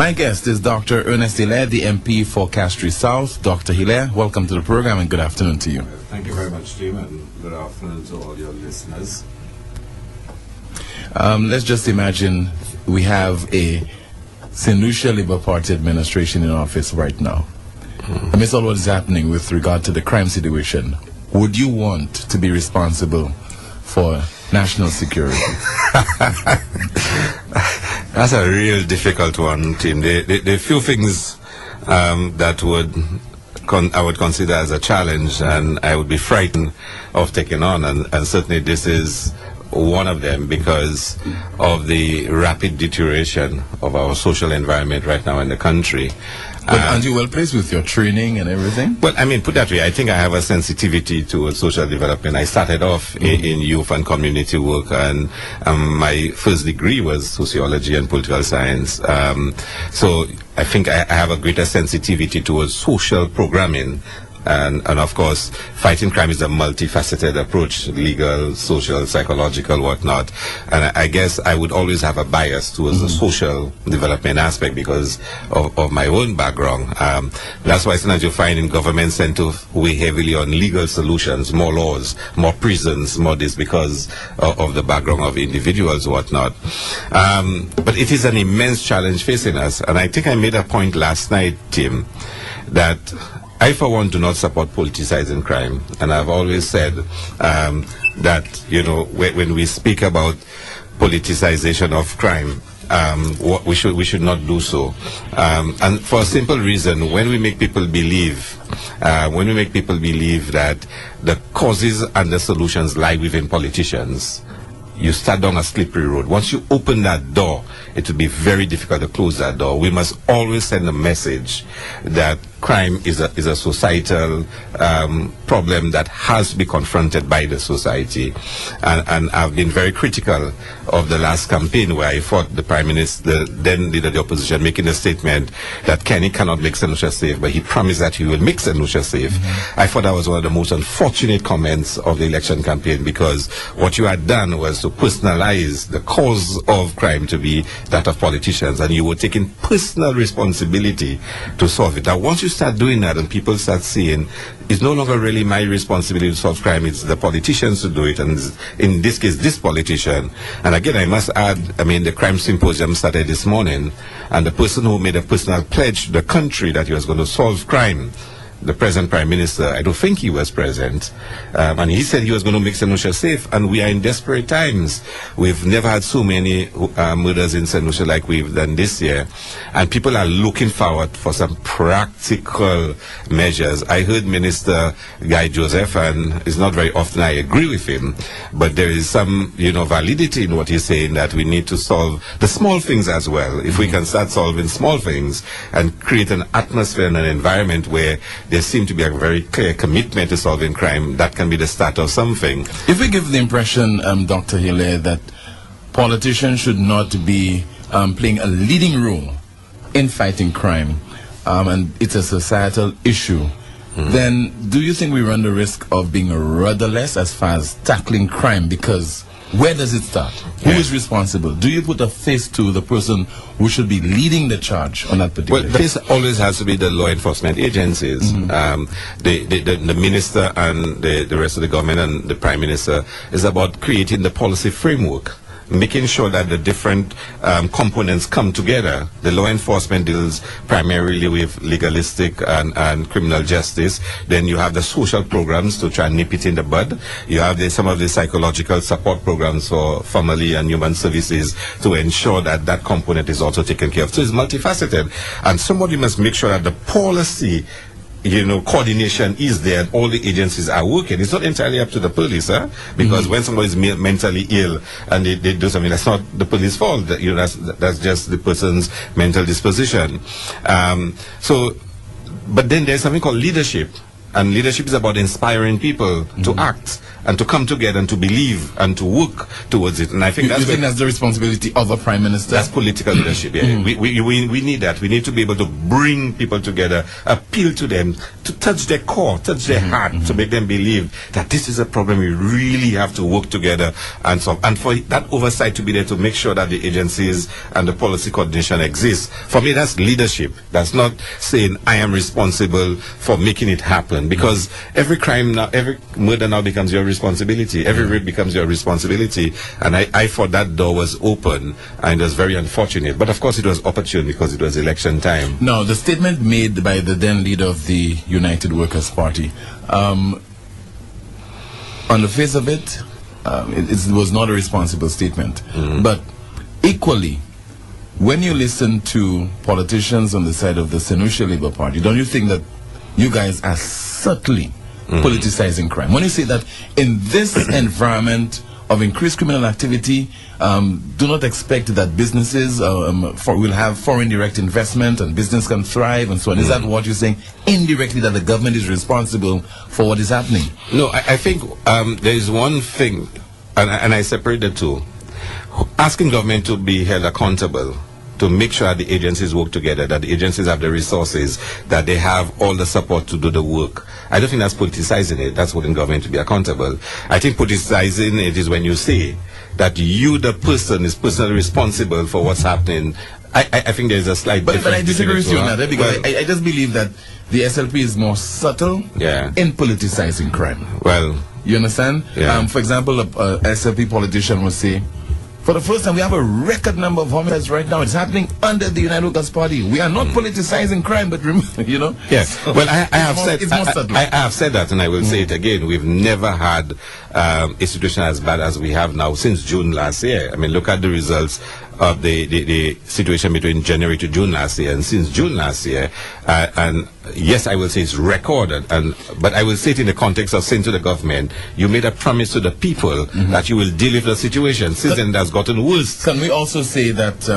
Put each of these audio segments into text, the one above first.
My guest is Dr. Ernest Hilaire, the MP for Castries South. Dr. Hilaire, welcome to the program and good afternoon to you. Thank you very much, Tim, and good afternoon to all your listeners. Let's just imagine we have a St. Lucia Labour Party administration in office right now. Amidst all what is happening with regard to the crime situation, would you want to be responsible for national security? That's a real difficult one, Tim. There are few things that I would consider as a challenge, and I would be frightened of taking on, and certainly this is one of them because of the rapid deterioration of our social environment right now in the country. But aren't you well placed with your training and everything? Well, I mean, put that way, I think I have a sensitivity towards social development. I started off in youth and community work, and my first degree was sociology and political science. So I think I have a greater sensitivity towards social programming. And of course, fighting crime is a multifaceted approach, legal, social, psychological, whatnot. And I guess I would always have a bias towards the social development aspect because of my own background. That's why sometimes you find in governments tend to weigh heavily on legal solutions, more laws, more prisons, more this because of the background of individuals, whatnot. But it is an immense challenge facing us. And I think I made a point last night, Tim, that I, for one, do not support politicizing crime. And I've always said that, you know, when we speak about politicization of crime, we should not do so. And for a simple reason, when we make people believe that the causes and the solutions lie within politicians, you start down a slippery road. Once you open that door, it will be very difficult to close that door. We must always send a message that crime is a societal problem that has to be confronted by the society. And I've been very critical of the last campaign where I fought the Prime Minister, then leader of the opposition, making a statement that Kenny cannot make St. Lucia safe, but he promised that he will make St. Lucia safe. I thought that was one of the most unfortunate comments of the election campaign because what you had done was to personalize the cause of crime to be that of politicians, and you were taking personal responsibility to solve it. Now, once you start doing that and people start seeing it's no longer really my responsibility to solve crime, it's the politicians to do it, and in this case, this politician. And again, I must add, I mean, the crime symposium started this morning, and the person who made a personal pledge to the country that he was going to solve crime, the present Prime Minister, I don't think he was present, and he said he was going to make St. Lucia safe, and we are in desperate times. We've never had so many murders in St. Lucia like we've done this year, and people are looking forward for some practical measures. I heard Minister Guy Joseph, and it's not very often I agree with him, but there is some, you know, validity in what he's saying, that we need to solve the small things as well. If we can start solving small things and create an atmosphere and an environment where there seems to be a very clear commitment to solving crime, that can be the start of something. If we give the impression, Dr. Hilaire, that politicians should not be playing a leading role in fighting crime, and it's a societal issue, then do you think we run the risk of being rudderless as far as tackling crime? Because where does it start? Who is responsible? Do you put a face to the person who should be leading the charge on that particular Well, this always has to be the law enforcement agencies. The minister and the rest of the government and the Prime Minister is about creating the policy framework, making sure that the different components come together. The law enforcement deals primarily with legalistic and criminal justice. Then you have the social programs to try and nip it in the bud. You have some of the psychological support programs for family and human services to ensure that that component is also taken care of. So it's multifaceted. And somebody must make sure that the policy, you know, coordination is there and all the agencies are working. It's not entirely up to the police, because when somebody is mentally ill and they do something, that's not the police's fault. You know, that's just the person's mental disposition. But then there's something called leadership. And leadership is about inspiring people to act and to come together and to believe and to work towards it. And I think you think that's the responsibility of the Prime Minister? That's political leadership. Yeah. We need that. We need to be able to bring people together, appeal to them, to touch their core, touch their heart, to make them believe that this is a problem we really have to work together and solve. And for that oversight to be there to make sure that the agencies and the policy coordination exists. For me, that's leadership. That's not saying I am responsible for making it happen, because every crime now, every murder now becomes your responsibility. Every rape becomes your responsibility. And I thought that door was open, and it was very unfortunate. But of course it was opportune because it was election time. Now, the statement made by the then leader of the United Workers' Party, on the face of it, it was not a responsible statement. But equally, when you listen to politicians on the side of the Senusha Labour Party, don't you think that you guys are subtly politicizing crime? When you say that in this environment of increased criminal activity, do not expect that businesses will have foreign direct investment and business can thrive and so on. Is that what you're saying? Indirectly, that the government is responsible for what is happening? No, I think there is one thing, and I separate the two. Asking government to be held accountable, to make sure that the agencies work together, that the agencies have the resources, that they have all the support to do the work. I don't think that's politicizing it. That's holding government to be accountable. I think politicizing it is when you say that you, the person, is personally responsible for what's happening. I think there's a slight difference. But I disagree with you on that, because I just believe that the SLP is more subtle in politicizing crime. Well, you understand? Yeah. For example, a SLP politician will say, for the first time, we have a record number of homicides right now. It's happening under the United Workers' Party. We are not politicizing crime, but you know. Yes. Well, I have said that, and I will say it again. We've never had a situation as bad as we have now since June last year. I mean, look at the results of the situation between January to June last year, and since June last year. And yes, I will say it's recorded, but I will say it in the context of saying to the government, you made a promise to the people that you will deal with the situation. Since then, that's gotten worse. Can we also say that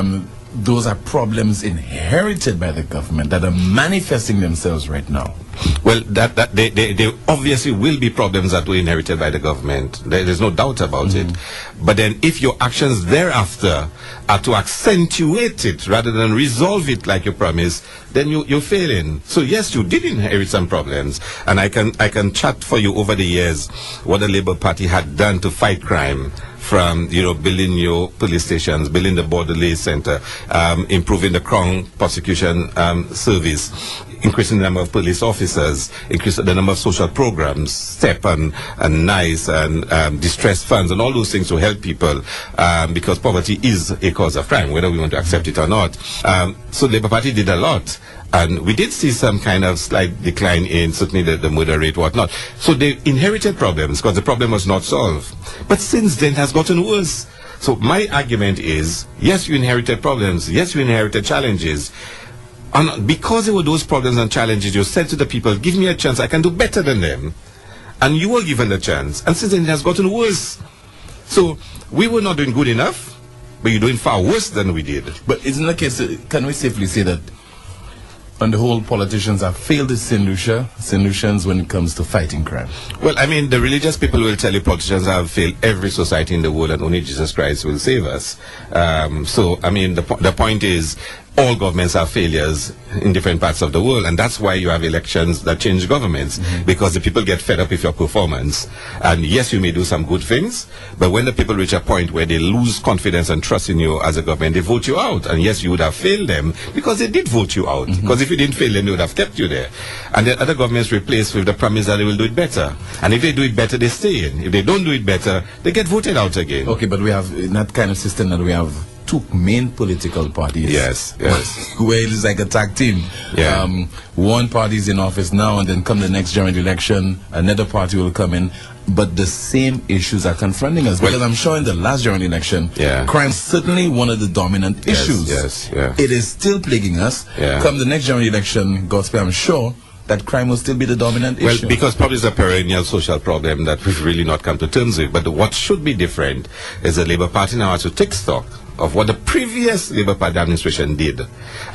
those are problems inherited by the government that are manifesting themselves right now? Well, they obviously will be problems that were inherited by the government. There's no doubt about it. But then if your actions thereafter are to accentuate it rather than resolve it like you promised, then you're failing. So yes, you did inherit some problems. And I can chat for you over the years what the Labour Party had done to fight crime, from building new police stations, building the Borderlay Center, improving the Crown Prosecution Service, increasing the number of police officers, increasing the number of social programs, STEP and NICE and distress funds and all those things to help people, because poverty is a cause of crime, whether we want to accept it or not. So the Labour Party did a lot. And we did see some kind of slight decline in certainly the murder rate, whatnot. So they inherited problems because the problem was not solved. But since then it has gotten worse. So my argument is, yes, you inherited problems. Yes, you inherited challenges. And because there were those problems and challenges, you said to the people, give me a chance, I can do better than them. And you were given the chance. And since then it has gotten worse. So we were not doing good enough, but you're doing far worse than we did. But isn't the case, can we safely say that on the whole, politicians have failed as solutions when it comes to fighting crime? Well, I mean, the religious people will tell you politicians have failed every society in the world and only Jesus Christ will save us. So, I mean, the point is, all governments are failures in different parts of the world, and that's why you have elections that change governments, because the people get fed up with your performance. And yes, you may do some good things, but when the people reach a point where they lose confidence and trust in you as a government, they vote you out. And yes, you would have failed them because they did vote you out. Because if you didn't fail them, they would have kept you there. And then other governments replace with the promise that they will do it better. And if they do it better, they stay in. If they don't do it better, they get voted out again. Okay, but we have in that kind of system that we have two main political parties. Yes. Where it is like a tag team. Yeah. One party is in office now, and then come the next general election, another party will come in. But the same issues are confronting us. Because I'm sure in the last general election, crime is certainly one of the dominant issues. Yes. It is still plaguing us. Come the next general election, Godspeed, I'm sure that crime will still be the dominant issue. Well, because probably it's a perennial social problem that we've really not come to terms with. But what should be different is the Labour Party now has to take stock of what the previous Labour Party administration did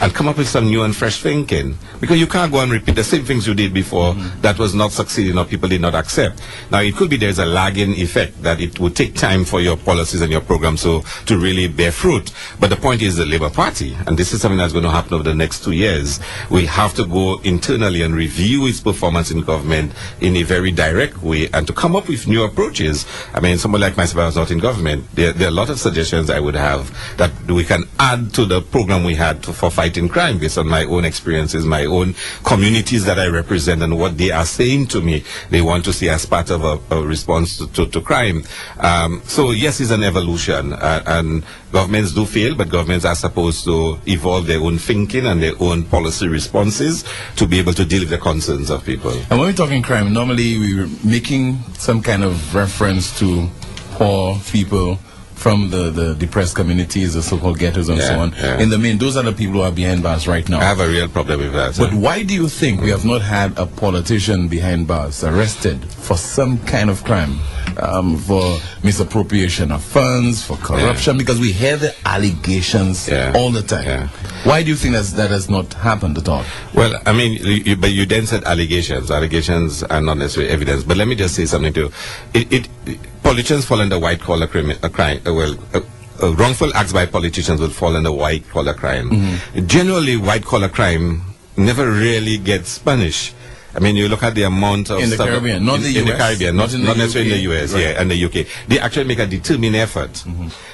and come up with some new and fresh thinking. Because you can't go and repeat the same things you did before that was not succeeding or people did not accept. Now, it could be there's a lagging effect that it would take time for your policies and your programs to really bear fruit. But the point is the Labour Party, and this is something that's going to happen over the next 2 years, we have to go internally and review its performance in government in a very direct way and to come up with new approaches. I mean, someone like myself, I was not in government. There are a lot of suggestions I would have that we can add to the program we had for fighting crime based on my own experiences, my own communities that I represent and what they are saying to me they want to see as part of a response to crime. So yes, it's an evolution, and governments do fail, but governments are supposed to evolve their own thinking and their own policy responses to be able to deal with the concerns of people. And when we're talking crime, normally we're making some kind of reference to poor people from the depressed communities, the so-called ghettos and so on. In the main, those are the people who are behind bars right now. I have a real problem with that. But why do you think we have not had a politician behind bars arrested for some kind of crime, for misappropriation of funds, for corruption? Because we hear the allegations all the time. Why do you think that has not happened at all? Well, I mean, but you then said allegations. Allegations are not necessarily evidence. But let me just say something to you. Politicians fall under white-collar crime. Wrongful acts by politicians will fall under white-collar crime. Generally, white-collar crime never really gets punished. I mean, you look at the amount of in the stuff Caribbean, not the US. In the Caribbean, not necessarily in the US, right. and the UK. They actually make a determined effort.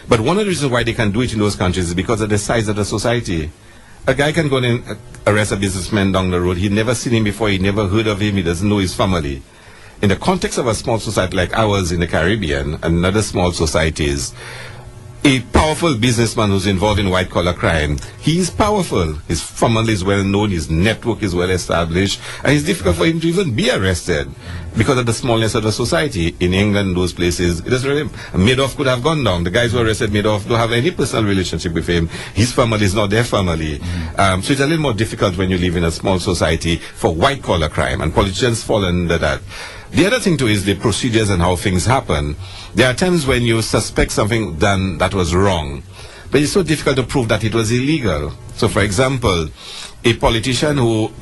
But one of the reasons why they can do it in those countries is because of the size of the society. A guy can go and arrest a businessman down the road. He'd never seen him before. He never heard of him. He doesn't know his family. In the context of a small society like ours in the Caribbean and other small societies, a powerful businessman who's involved in white-collar crime, he is powerful. His family is well known, his network is well established, and it's difficult for him to even be arrested because of the smallness of the society. In England, those places, it doesn't really, Madoff could have gone down. The guys who arrested Madoff don't have any personal relationship with him. His family is not their family. So it's a little more difficult when you live in a small society for white-collar crime, and politicians fall under that. The other thing too is the procedures and how things happen. There are times when you suspect something done that was wrong, but it's so difficult to prove that it was illegal. So for example, a politician who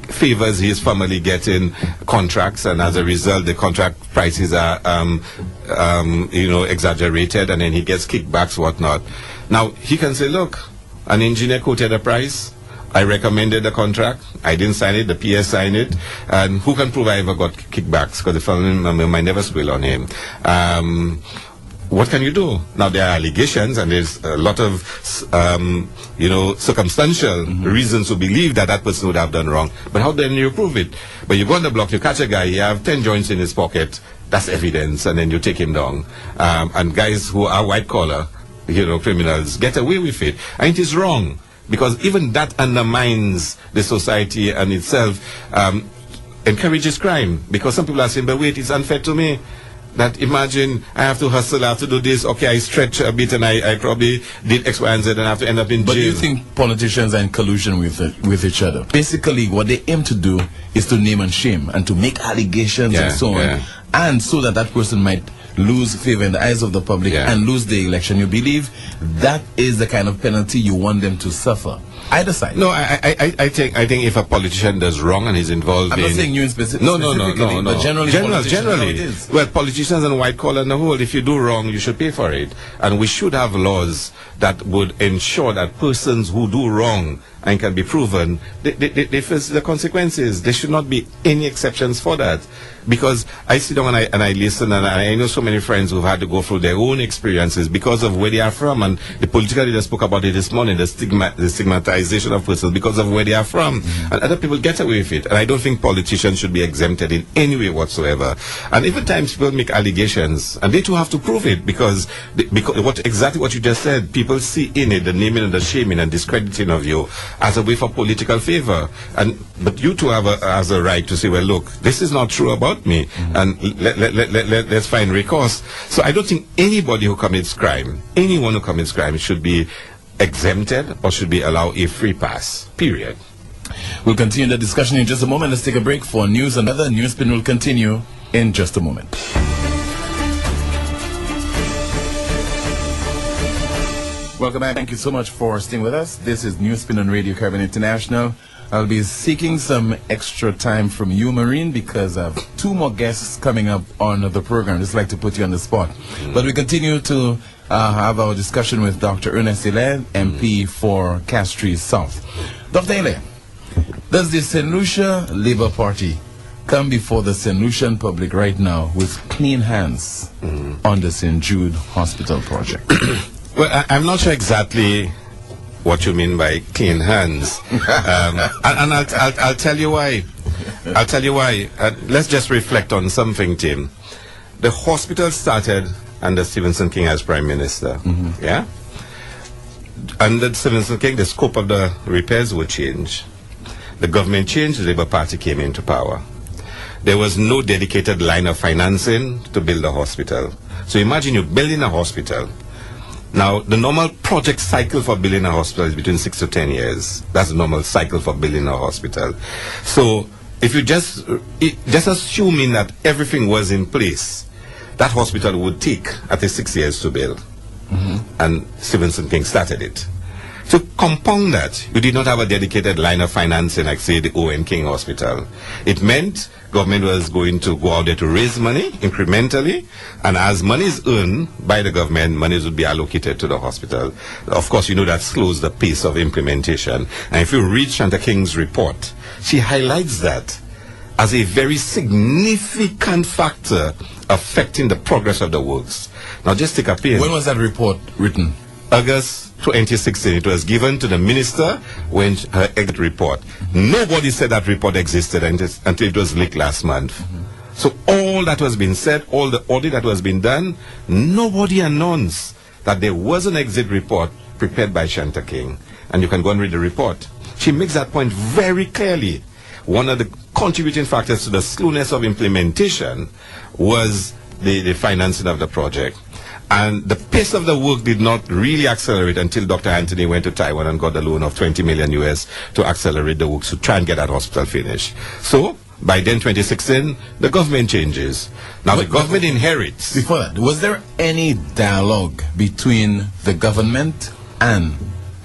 favors his family getting contracts, and as a result the contract prices are exaggerated, and then he gets kickbacks, whatnot. Now he can say, look, an engineer quoted a price, I recommended the contract, I didn't sign it, the PS signed it, and who can prove I ever got kickbacks? Because the family member might never squeal on him. What can you do? Now there are allegations, and there's a lot of circumstantial reasons to believe that that person would have done wrong. But how then you prove it? But you go on the block, you catch a guy, he have 10 joints in his pocket, that's evidence, and then you take him down. And guys who are white collar, criminals, get away with it. And it is wrong, because even that undermines the society and itself, encourages crime. Because some people are saying, but wait, it's unfair to me. That imagine I have to hustle, I have to do this, okay, I stretch a bit and I probably did X, Y, and Z and I have to end up in jail. But do you think politicians are in collusion with each other? Basically, what they aim to do is to name and shame and to make allegations and so on, and so that person might lose favor in the eyes of the public and lose the election. You believe that is the kind of penalty you want them to suffer? Either side. No, I think if a politician does wrong and is involved I'm not saying you in specific. No. But generally. Well, politicians and white collar and the whole, if you do wrong, you should pay for it. And we should have laws that would ensure that persons who do wrong and can be proven, they face the consequences. There should not be any exceptions for that. Because I sit down and I listen, and I know so many friends who've had to go through their own experiences because of where they are from. And the political leader spoke about it this morning, the stigmatization of persons because of where they are from. And other people get away with it. And I don't think politicians should be exempted in any way whatsoever. And even times people make allegations, and they too have to prove it, because exactly what you just said, people see in it the naming and the shaming and discrediting of you as a way for political favor. But you too have a right to say, well, look, this is not true about me, and let's find recourse. So I don't think anybody who commits crime, anyone who commits crime, should be exempted or should be allowed a free pass, period. We'll continue the discussion in just a moment. Let's take a break for news. Another Newsspin will continue in just a moment. Welcome back. Thank you so much for staying with us. This is Newsspin on Radio Caribbean International. I'll be seeking some extra time from you, Maureen, because I have 2 more guests coming up on the program. Just like to put you on the spot. But we continue to have our discussion with Dr. Ernest Hilaire, MP for Castries South. Dr. Hilaire, does the St. Lucia Labour Party come before the St. Lucian public right now with clean hands on the St. Jude Hospital project? Well, I'm not sure exactly what you mean by clean hands, and I'll tell you why. I'll tell you why. Let's just reflect on something, Tim. The hospital started under Stephenson King as Prime Minister. Yeah. Under Stephenson King, the scope of the repairs would change. The government changed. The Labour Party came into power. There was no dedicated line of financing to build a hospital. So imagine you're building a hospital. Now, the normal project cycle for building a hospital is between 6 to 10 years. That's the normal cycle for building a hospital. So, if you just assuming that everything was in place, that hospital would take at least 6 years to build. And Stephenson King started it. To compound that, you did not have a dedicated line of financing like, say, the Owen King Hospital. It meant government was going to go out there to raise money incrementally, and as money is earned by the government, monies would be allocated to the hospital. Of course, you know that slows the pace of implementation. And if you read Shanta King's report, she highlights that as a very significant factor affecting the progress of the works. Now, just take a pin. When was that report written? August 2016. It was given to the minister when her exit report. Nobody said that report existed until it was leaked last month. So all that was being said, all the audit that was being done, nobody announced that there was an exit report prepared by Shanta King. And you can go and read the report. She makes that point very clearly. One of the contributing factors to the slowness of implementation was the financing of the project. And the pace of the work did not really accelerate until Dr. Anthony went to Taiwan and got a loan of 20 million US to accelerate the works to try and get that hospital finished. So, by then 2016, the government changes. Now the government inherits. Before that, was there any dialogue between the government and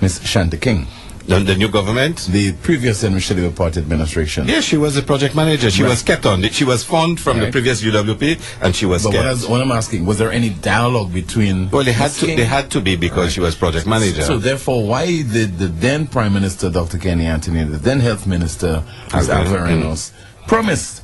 Ms. Shanta King? The new government? The previous St. Lucia Labour Party administration. Yes, she was the project manager. She was kept on. She was formed from the previous UWP, and she was kept. What I'm asking, was there any dialogue between? Well, they had to be because she was project manager. So therefore, why did the then Prime Minister, Dr. Kenny Anthony, the then Health Minister, Ernest, promised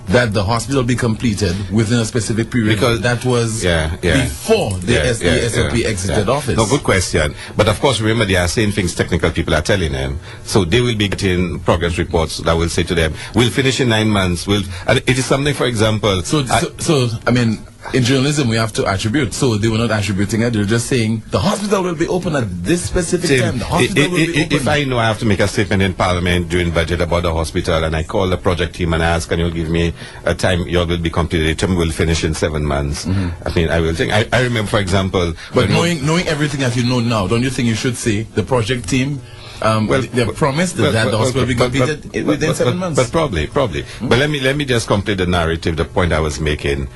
that the hospital be completed within a specific period? Because that was before the SLP exited office. No, good question. But of course, remember, they are saying things technical people are telling them. So they will be getting progress reports that will say to them, we'll finish in 9 months. And it is something, for example. So I mean, in journalism, we have to attribute. So they were not attributing it. They were just saying the hospital will be open at this specific time. The hospital will be open. If I know I have to make a statement in Parliament during budget about the hospital, and I call the project team and ask, can you give me a time your will be completed? They tell me we'll finish in 7 months. I mean, I will think. I remember, for example. But knowing everything that you know now, don't you think you should say the project team? They promised that the hospital will be completed within 7 months. But probably. But let me just complete the narrative, the point I was making.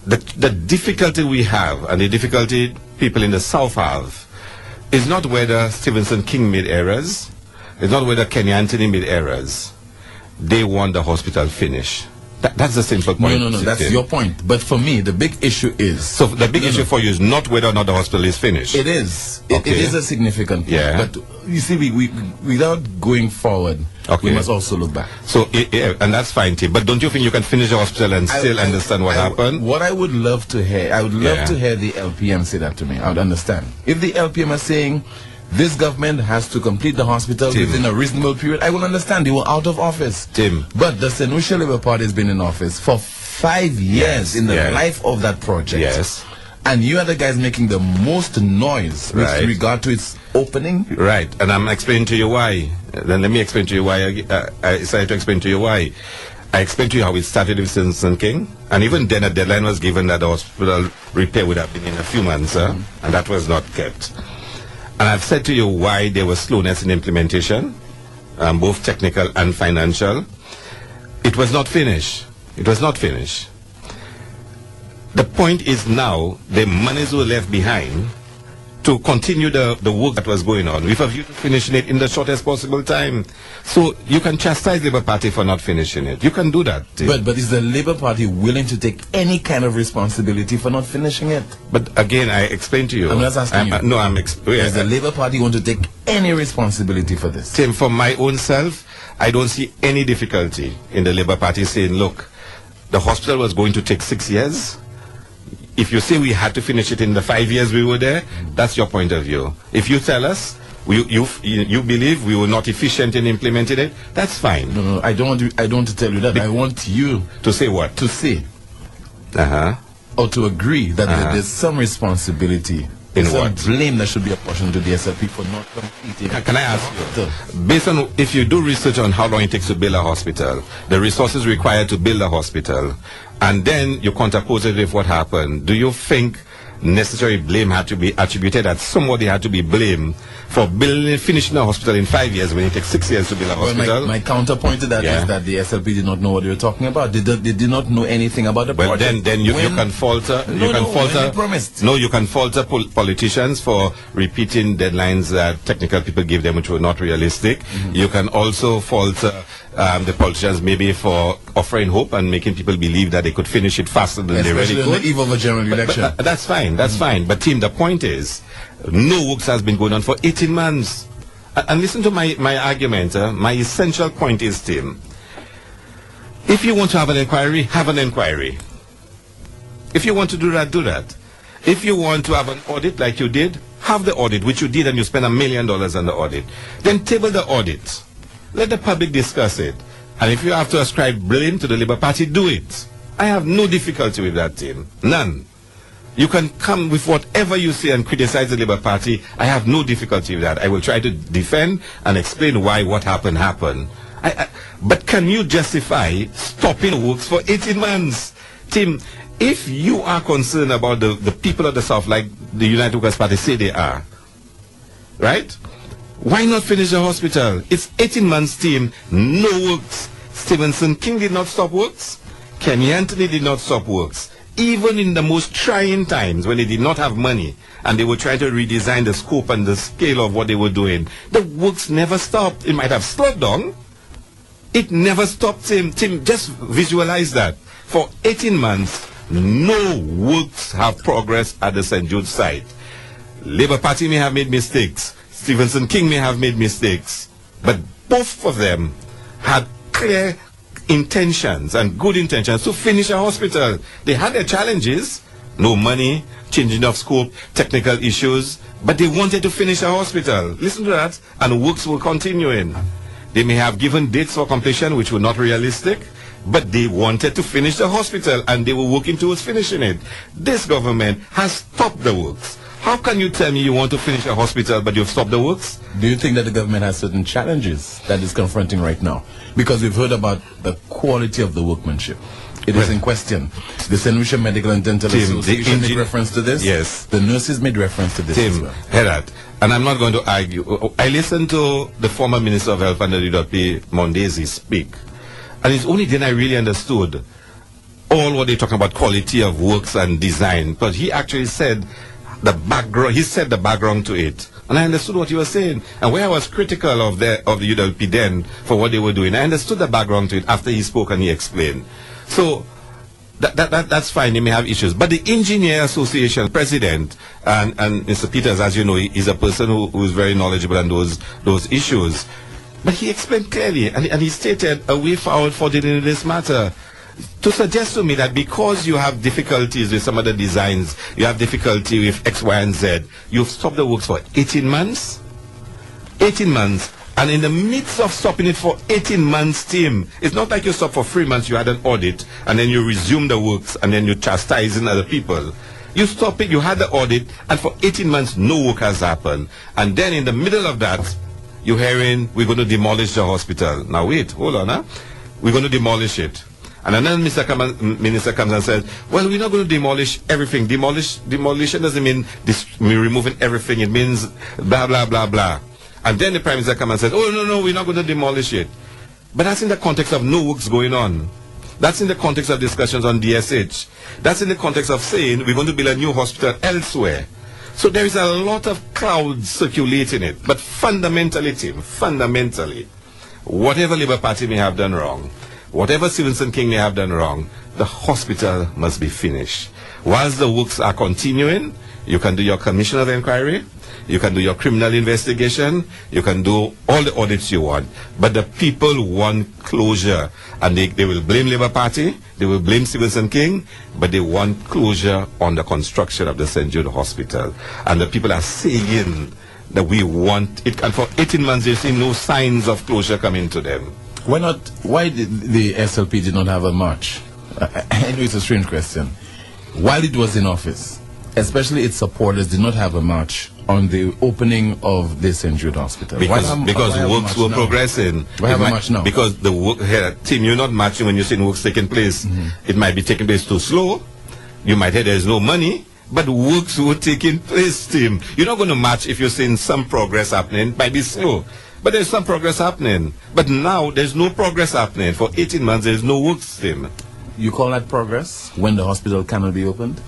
The difficulty we have, and the difficulty people in the South have, is not whether Stephenson King made errors, it's not whether Kenny Anthony made errors. They want the hospital finished. That's the simple point. No, that's your point. But for me, the big issue is... So the big issue for you is not whether or not the hospital is finished. It is. It is a significant point. Yeah. But you see, we without going forward, we must also look back. So, and that's fine, Tim. But don't you think you can finish the hospital and still understand what happened? What I would love to hear, I would love to hear the LPM say that to me. I would understand. If the LPM are saying, this government has to complete the hospital within a reasonable period, I will understand. They were out of office. But the St. Lucia Labour Party has been in office for 5 years in the life of that project. Yes. And you are the guys making the most noise with regard to its opening. Right. And I'm explaining to you why. Then let me explain to you why. I decided to explain to you why. I explained to you how it started with Stephenson King. And even then a deadline was given that the hospital repair would have been in a few months. And that was not kept. And I've said to you why there was slowness in implementation, both technical and financial. It was not finished. It was not finished. The point is now, the monies were left behind to continue the work that was going on with a view to finishing it in the shortest possible time. So you can chastise Labour Party for not finishing it. You can do that. But is the Labour Party willing to take any kind of responsibility for not finishing it? But again, I explained to you. I'm not asking you. No, Does the Labour Party want to take any responsibility for this? Tim, for my own self, I don't see any difficulty in the Labour Party saying, look, the hospital was going to take 6 years. If you say we had to finish it in the 5 years we were there, that's your point of view. If you tell us you believe we were not efficient in implementing it, that's fine. No, I don't want to tell you that. I want you to say what? To say, or to agree that there's some responsibility. In some what? Blame that should be apportioned to the SLP for not completing. Can I ask you, based on, if you do research on how long it takes to build a hospital, the resources required to build a hospital, and then you contrapose it with what happened, do you think necessary blame had to be attributed, that somebody had to be blamed for finishing a hospital in 5 years when it takes 6 years to build a hospital? Well, my counterpoint to that is that the SLP did not know what they were talking about. They did not know anything about the project. Well, then you can falter. You can falter politicians for repeating deadlines that technical people give them, which were not realistic. You can also falter the politicians maybe for offering hope and making people believe that they could finish it faster than they really could. Especially on the eve of a general election. But that's fine. That's fine. But Tim, the point is, no works has been going on for 18 months. And listen to my argument. My essential point is, Tim, if you want to have an inquiry, have an inquiry. If you want to do that, do that. If you want to have an audit like you did, have the audit, which you did, and you spent $1 million on the audit. Then table the audit. Let the public discuss it. And if you have to ascribe blame to the Labour Party, do it. I have no difficulty with that, Tim. None. You can come with whatever you say and criticize the Labour Party. I have no difficulty with that. I will try to defend and explain why what happened. But can you justify stopping works for 18 months? Tim, if you are concerned about the people of the South, like the United Workers' Party say they are, right? Why not finish the hospital? It's 18 months, Tim. No works. Stevenson King did not stop works. Kenny Anthony did not stop works. Even in the most trying times when they did not have money and they were trying to redesign the scope and the scale of what they were doing, the works never stopped. It might have slowed down. It never stopped, Tim. Tim, just visualize that. For 18 months, no works have progressed at the St. Jude site. Labour Party may have made mistakes. Stevenson King may have made mistakes. But both of them had clear intentions and good intentions to finish a hospital. They had their challenges, no money, changing of scope, technical issues, but they wanted to finish a hospital. Listen to that, and works were continuing. They may have given dates for completion which were not realistic, but they wanted to finish the hospital and they were working towards finishing it. This government has stopped the works. How can you tell me you want to finish a hospital but you've stopped the works? Do you think that the government has certain challenges that is confronting right now? Because we've heard about the quality of the workmanship. It is in question. The St. Lucia Medical and Dental Association made reference to this. Yes. The nurses made reference to this as well. Hear that. And I'm not going to argue. I listened to the former Minister of Health under the UWP, Mondesi, speak. And it's only then I really understood all what they're talking about, quality of works and design. But he actually said the background to it. And I understood what he was saying. And where I was critical of the UWP then for what they were doing, I understood the background to it after he spoke and he explained. So that's fine, they may have issues. But the Engineer Association president, and Mr. Peters, as you know, is a person who is very knowledgeable on those issues. But he explained clearly, and he stated a way forward for dealing with this matter. To suggest to me that because you have difficulties with some of the designs, you have difficulty with X, Y, and Z, you've stopped the works for 18 months? 18 months. And in the midst of stopping it for 18 months, Tim, it's not like you stopped for 3 months, you had an audit, and then you resume the works, and then you're chastising other people. You stop it, you had the audit, and for 18 months, no work has happened. And then in the middle of that, you're hearing, we're going to demolish the hospital. Now wait, hold on, huh? We're going to demolish it. And another minister comes and says, well, we're not going to demolish everything. Demolition doesn't mean removing everything. It means blah, blah, blah, blah. And then the Prime Minister comes and says, oh, no, we're not going to demolish it. But that's in the context of no works going on. That's in the context of discussions on DSH. That's in the context of saying we're going to build a new hospital elsewhere. So there is a lot of clouds circulating it. But fundamentally, Tim, whatever Labour Party may have done wrong, whatever Stevenson King may have done wrong, the hospital must be finished. Whilst the works are continuing, you can do your commission of inquiry, you can do your criminal investigation, you can do all the audits you want, but the people want closure, and they will blame Labour Party, they will blame Stevenson King, but they want closure on the construction of the St. Jude Hospital. And the people are saying that we want it, and for 18 months they've seen no signs of closure coming to them. Why did the SLP did not have a march? I know it's a strange question. While it was in office, especially its supporters did not have a march on the opening of the St. Jude Hospital. Because works were progressing. Why have a march now? Because the work here, Tim, you're not marching when you're seeing works taking place. It might be taking place too slow. You might hear there's no money, but works were taking place, Tim. You're not going to march if you're seeing some progress happening. It might be slow, but there's some progress happening. But now there's no progress happening. For 18 months, there's no works, Tim. You call that progress when the hospital cannot be opened?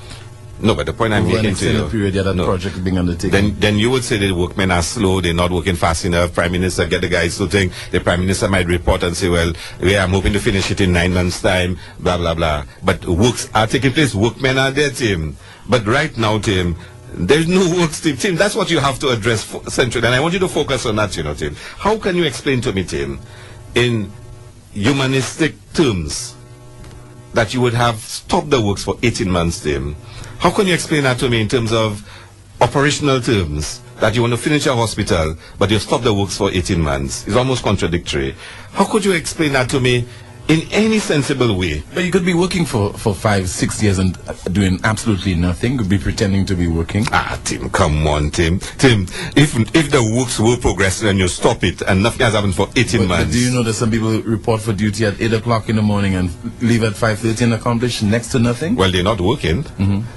No, but the point I'm making to you, period, that project being undertaken. Then you would say that the workmen are slow, they're not working fast enough. Prime Minister get the guys to think. The Prime Minister might report and say, well, I'm hoping to finish it in 9 months' time, blah, blah, blah. But works are taking place. Workmen are there, Tim. But right now, Tim, there's no works, Tim. That's what you have to address centrally. And I want you to focus on that, Tim. How can you explain to me, Tim, in humanistic terms, that you would have stopped the works for 18 months, Tim? How can you explain that to me in terms of operational terms, that you want to finish a hospital, but you stop the works for 18 months? It's almost contradictory. How could you explain that to me in any sensible way? But you could be working for 5-6 years and doing absolutely nothing. You could be pretending to be working. Tim, come on, Tim. If the works were progressing and you stop it and nothing has happened for 18 months. But do you know that some people report for duty at 8 o'clock in the morning and leave at 5:30 and accomplish next to nothing? Well, they're not working.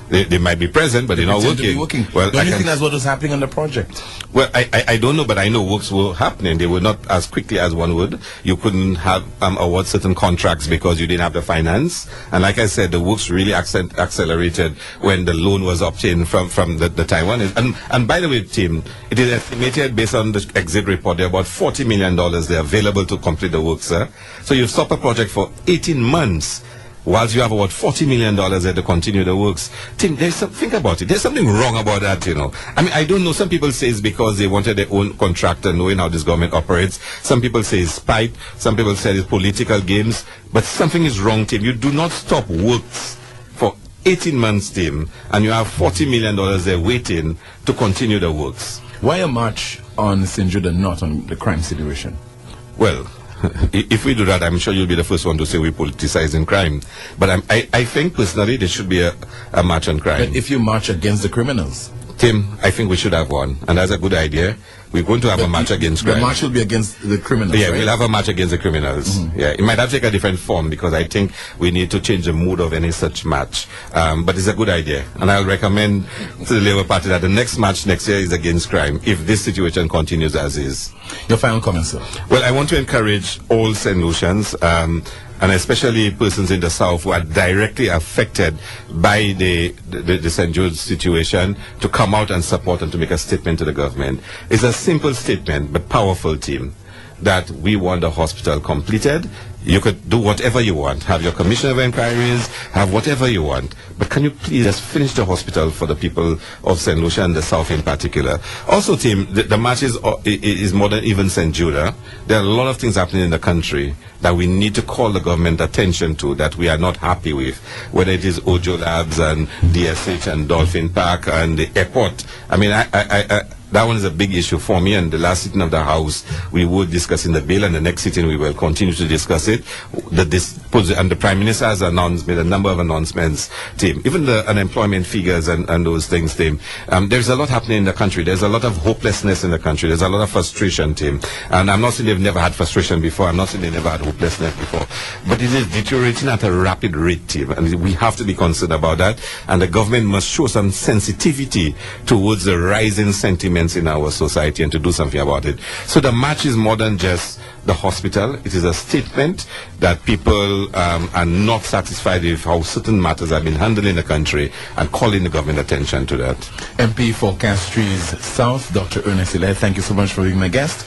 They might be present, but they're not working. Well, don't you think that's what was happening on the project? Well, I don't know, but I know works were happening. They were not as quickly as one would. You couldn't have award certain contracts because you didn't have the finance. And like I said, the works really accelerated when the loan was obtained from the Taiwanese. And by the way, Tim, it is estimated based on the exit report, there are about $40 million there available to complete the works. So you stop a project for 18 months. Whilst you have about $40 million there to continue the works. Tim, think about it. There's something wrong about that, I mean, I don't know. Some people say it's because they wanted their own contractor, knowing how this government operates. Some people say it's spite. Some people say it's political games. But something is wrong, Tim. You do not stop works for 18 months, Tim, and you have $40 million there waiting to continue the works. Why a march on St. Jude and not on the crime situation? Well, if we do that, I'm sure you'll be the first one to say we're politicizing crime. But I think personally there should be a march on crime. But if you march against the criminals? Tim, I think we should have one. And that's a good idea. We're going to have a march against crime. The march will be against the criminals, Yeah, right? We'll have a march against the criminals. Yeah, it might have to take a different form because I think we need to change the mood of any such march. But it's a good idea. And I'll recommend to the Labour Party that the next march next year is against crime if this situation continues as is. Your final comments, sir? Well, I want to encourage all St. Lucians, and especially persons in the South who are directly affected by the St. Jude's situation, to come out and support and to make a statement to the government. It's a simple statement, but powerful, team, that we want the hospital completed. You could do whatever you want, have your commission of inquiries, have whatever you want, but can you please just finish the hospital for the people of St. Lucia and the South in particular? Also, team, the march is more than even St. Jude. There are a lot of things happening in the country that we need to call the government attention to, that we are not happy with, whether it is Ojo Labs and DSH and Dolphin Park and the airport. I mean, that one is a big issue for me, and the last sitting of the House, we were discussing the bill, and the next sitting we will continue to discuss it. And the Prime Minister has made a number of announcements, team. Even the unemployment figures and those things, team. There's a lot happening in the country. There's a lot of hopelessness in the country. There's a lot of frustration, team. And I'm not saying they've never had frustration before. I'm not saying they never had hopelessness before. But it is deteriorating at a rapid rate, team. And we have to be concerned about that. And the government must show some sensitivity towards the rising sentiments in our society and to do something about it. So the march is more than just the hospital. It is a statement that people are not satisfied with how certain matters have been handled in the country, and calling the government attention to that. MP for Castries South, Dr. Ernest Hilaire, thank you so much for being my guest.